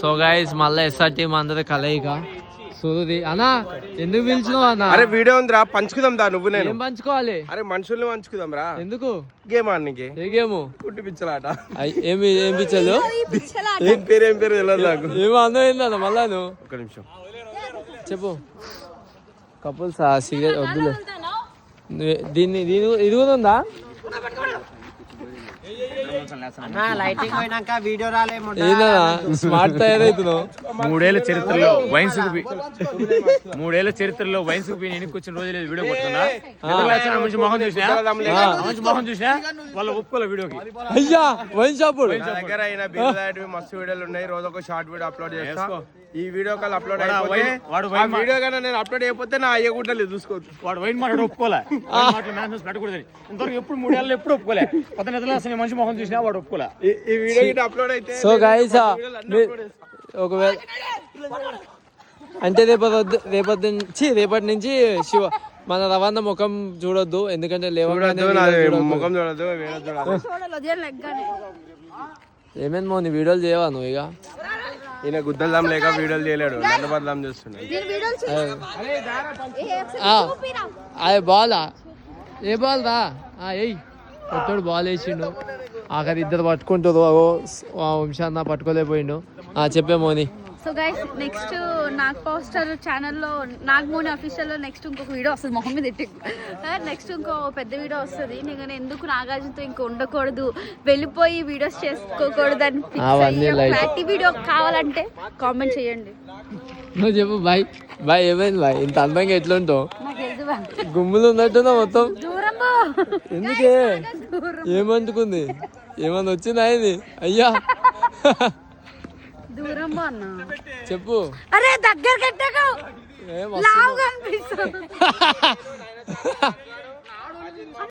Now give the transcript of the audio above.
So guys మళ్ళీ SR team అందరూ కలయిక సూది అన్నా ఎందుకు పిలిచినావు అన్న? అరే వీడియో ఉందిరా, పంచుకుందాం దా. నువ్వు నేను ఏం పంచుకోవాలి? అరే మనుషుల్ని పంచుకుందాం రా. ఎందుకు? గేమ్ ఆడనికి. ఏ గేమ్? కుట్టి పిచ్చలాట. ఏం పిచ్చలు? ఏం పేరు తెలియదు నాకు. ఏమో అందమైందన్న మళ్ళా నువ్వు. ఒక్క నిమిషం చెప్పు. కపుల్స్ సిగరెట్ వద్దులే. ఇది కూడా ఉందా? లైటింగ్ పోయినాక వీడియో రాలేమో. స్మార్ట్ తయారైతున్నావు. 3 ఏళ్ల చరిత్రలో వైన్స్ చూపి నేను కూర్చుని రోజు లేదు వీడియో కొట్టుకున్నా. మంచి మొహం చూసినా వాళ్ళ ఒప్పుకోలే వీడియోకి. అయ్యా వైన్ షాప్ దగ్గర అయినా బిల్ మస్తు వీడియోలు ఉన్నాయి. రోజు ఒక షార్ట్ వీడియో అప్లోడ్ చేస్తా. ఈ వీడియో కాల్ అప్లోడ్ అయిపోతే వీడియో కానీ నేను అప్లోడ్ అయిపోతే నా అయ్య గుడ్డలు చూసుకోవచ్చు. వాడు వైన్ మాట్లాడు ఒప్పుకోలే. పెట్టకూడదు ఇంతవరకు ఎప్పుడు 3 ఏళ్ళు ఎప్పుడు ఒప్పుకోలే. కొత్త నిద్రలో అసలు మంచి మొహం చూసినా వాడు ఒప్పుకోలే. ఈ వీడియో గిట్ట అప్లోడ్ అయితే సో గైస్ ఒకవేళ అంటే రేపటి నుంచి శివ మన రవాణా ముఖం చూడొద్దు. ఎందుకంటే ముఖం చూడద్దు. ఏమేమి మోని వీడియోలు చేయవా నువ్వు? ఇక ఈయన గుద్దల్దాం లేక వీడియోలు చేయలేడు, నన్ను బదలాం చేస్తున్నాడు. అదే బాలా ఏ బాల్ రా ఎయ్ కొట్టోడు బాల్ వేసిండు. ఆఖరి ఇద్దరు పట్టుకుంటారు. వంశాన్న పట్టుకోలేకపోయిండు. చెప్పే మోని. So guys next Nag poster ఛానల్లో నాగమోని అఫీషియల్లో నెక్స్ట్ ఇంకొక వీడియో వస్తుంది. మొహం మీద నెక్స్ట్ ఇంకో పెద్ద వీడియో వస్తుంది. నేను ఎందుకు నాగార్జునతో ఇంక ఉండకూడదు, వెళ్ళిపోయి వీడియోస్ చేసుకోకూడదు అని క్లారిటీ వీడియో కావాలంటే కామెంట్ చేయండి. నువ్వు చెప్పు బాయ్. బాయ్ ఏమైంది బాయ్? ఇంత అందంగా ఎట్లుంటావు? గుమ్ములు ఉన్నట్టున్నా మొత్తం. ఎందుకే ఏమంటుకుంది? ఏమన్నా వచ్చిందా ఇది? అయ్యా దూరం అన్న చెప్పు. అరే దగ్గర కట్టకు, లావుగా అనిపిస్తుంది.